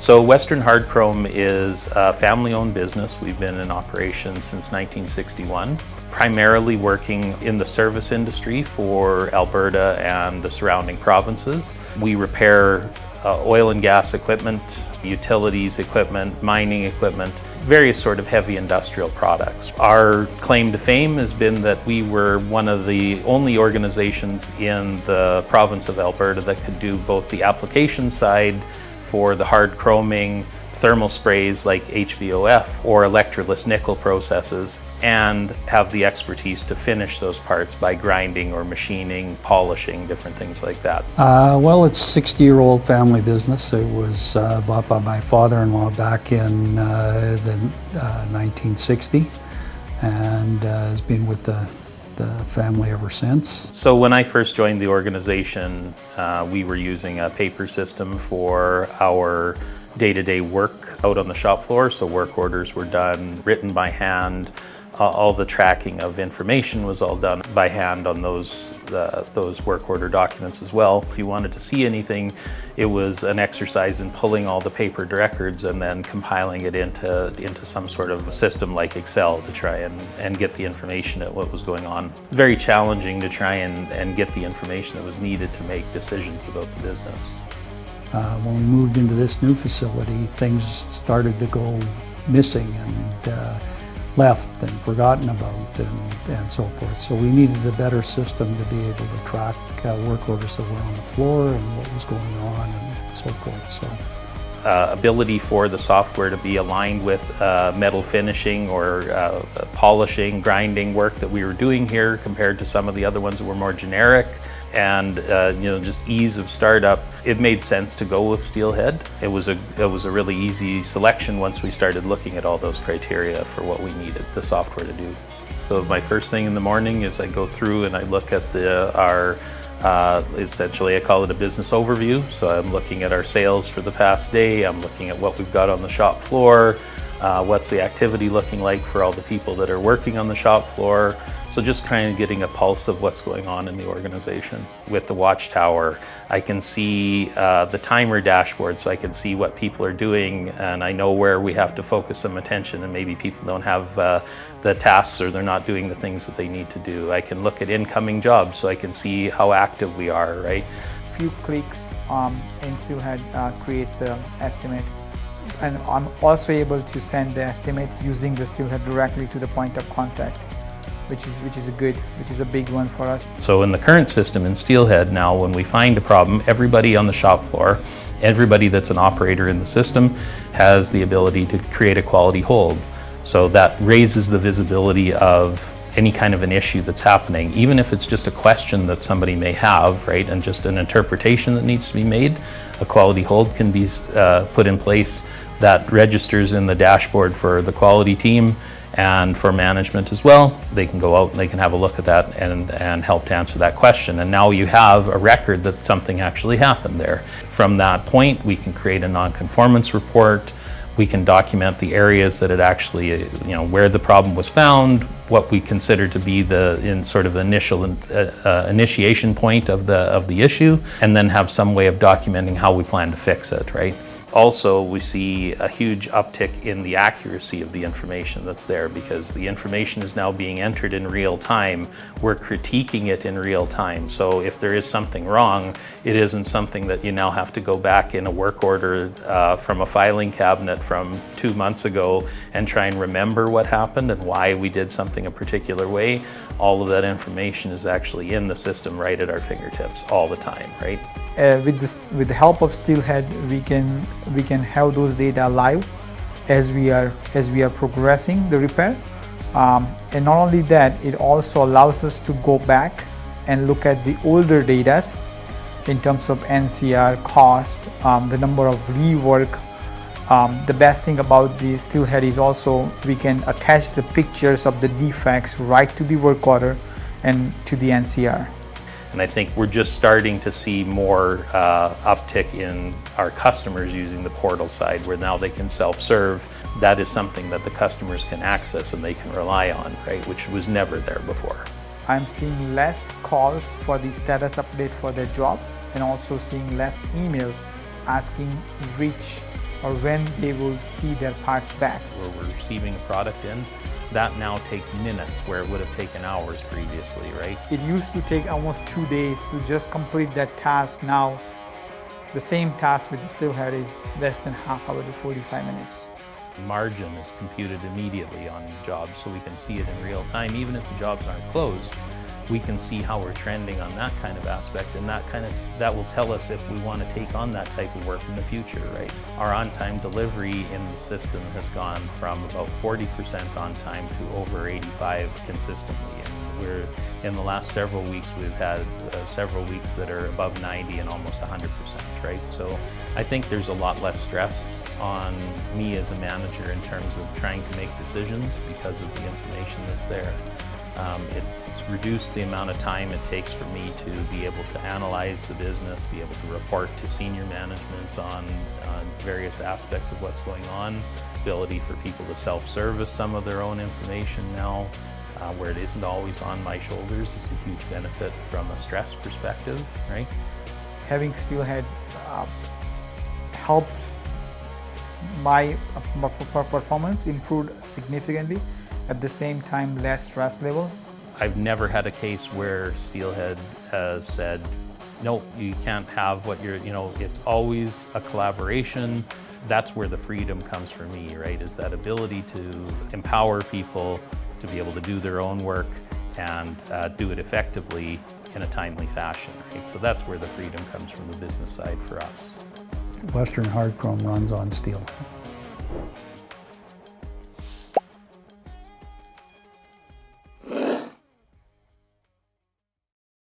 So Western Hard Chrome is a family-owned business. We've been in operation since 1961, primarily working in the service industry for Alberta and the surrounding provinces. We repair oil and gas equipment, utilities equipment, mining equipment, various sort of heavy industrial products. Our claim to fame has been that we were one of the only organizations in the province of Alberta that could do both the application side for the hard chroming, thermal sprays like HVOF or electroless nickel processes, and have the expertise to finish those parts by grinding or machining, polishing, different things like that. Well, it's a 60-year-old family business. It was bought by my father-in-law back in 1960, and has been with the family ever since. So when I first joined the organization, we were using a paper system for our day-to-day work out on the shop floor. So work orders were done, written by hand. All the tracking of information was all done by hand on those work order documents as well. If you wanted to see anything, it was an exercise in pulling all the paper records and then compiling it into some sort of a system like Excel to try and get the information at what was going on. Very challenging to try and get the information that was needed to make decisions about the business. When we moved into this new facility, things started to go missing and left and forgotten about and so forth. So we needed a better system to be able to track work orders that were on the floor and what was going on and so forth. So ability for the software to be aligned with metal finishing or polishing, grinding work that we were doing here compared to some of the other ones that were more generic, and just ease of startup. It made sense to go with Steelhead. It was a really easy selection once we started looking at all those criteria for what we needed the software to do. So my first thing in the morning is I go through and I look at essentially I call it a business overview. So I'm looking at our sales for the past day. I'm looking at what we've got on the shop floor. What's the activity looking like for all the people that are working on the shop floor. So just kind of getting a pulse of what's going on in the organization. With the watchtower, I can see the timer dashboard, so I can see what people are doing, and I know where we have to focus some attention, and maybe people don't have the tasks or they're not doing the things that they need to do. I can look at incoming jobs, so I can see how active we are, right? A few clicks in Steelhead creates the estimate. And I'm also able to send the estimate using the Steelhead directly to the point of contact, which is a big one for us. So in the current system in Steelhead now, when we find a problem, everybody on the shop floor, everybody that's an operator in the system has the ability to create a quality hold. So that raises the visibility of any kind of an issue that's happening, even if it's just a question that somebody may have, right, and just an interpretation that needs to be made. A quality hold can be put in place that registers in the dashboard for the quality team and for management as well. They can go out and they can have a look at that and help to answer that question. And now you have a record that something actually happened there. From that point, we can create a non-conformance report. We can document the areas that it actually, where the problem was found, what we consider to be the initial initiation point of the issue, and then have some way of documenting how we plan to fix it, right? Also, we see a huge uptick in the accuracy of the information that's there, because the information is now being entered in real time. We're critiquing it in real time. So if there is something wrong, it isn't something that you now have to go back in a work order from a filing cabinet from 2 months ago and try and remember what happened and why we did something a particular way. All of that information is actually in the system right at our fingertips all the time, right? With the help of Steelhead, we can have those data live as we are progressing the repair, and not only that, it also allows us to go back and look at the older data in terms of NCR cost, the number of rework. The best thing about the Steelhead is also we can attach the pictures of the defects right to the work order and to the NCR. And I think we're just starting to see more uptick in our customers using the portal side, where now they can self-serve. That is something that the customers can access and they can rely on, right? Which was never there before. I'm seeing less calls for the status update for their job, and also seeing less emails asking which or when they will see their parts back. Where we're receiving a product in, that now takes minutes where it would have taken hours previously, right? It used to take almost 2 days to just complete that task. Now, the same task with the still head is less than half hour to 45 minutes. Margin is computed immediately on jobs, so we can see it in real time. Even if the jobs aren't closed, we can see how we're trending on that kind of aspect, and that will tell us if we want to take on that type of work in the future, right? Our on-time delivery in the system has gone from about 40% on time to over 85 consistently, and we're in the last several weeks we've had several weeks that are above 90 and almost 100%, right? So I think there's a lot less stress on me as a manager in terms of trying to make decisions because of the information that's there. It's reduced the amount of time it takes for me to be able to analyze the business, be able to report to senior management on various aspects of what's going on, ability for people to self-service some of their own information now, where it isn't always on my shoulders is a huge benefit from a stress perspective, right? Having Steelhead helped my performance improved significantly. At the same time, less stress level. I've never had a case where Steelhead has said, no, you can't have what you're, it's always a collaboration. That's where the freedom comes for me, right? Is that ability to empower people to be able to do their own work and do it effectively in a timely fashion, right? So that's where the freedom comes from the business side for us. Western Hard Chrome runs on Steelhead.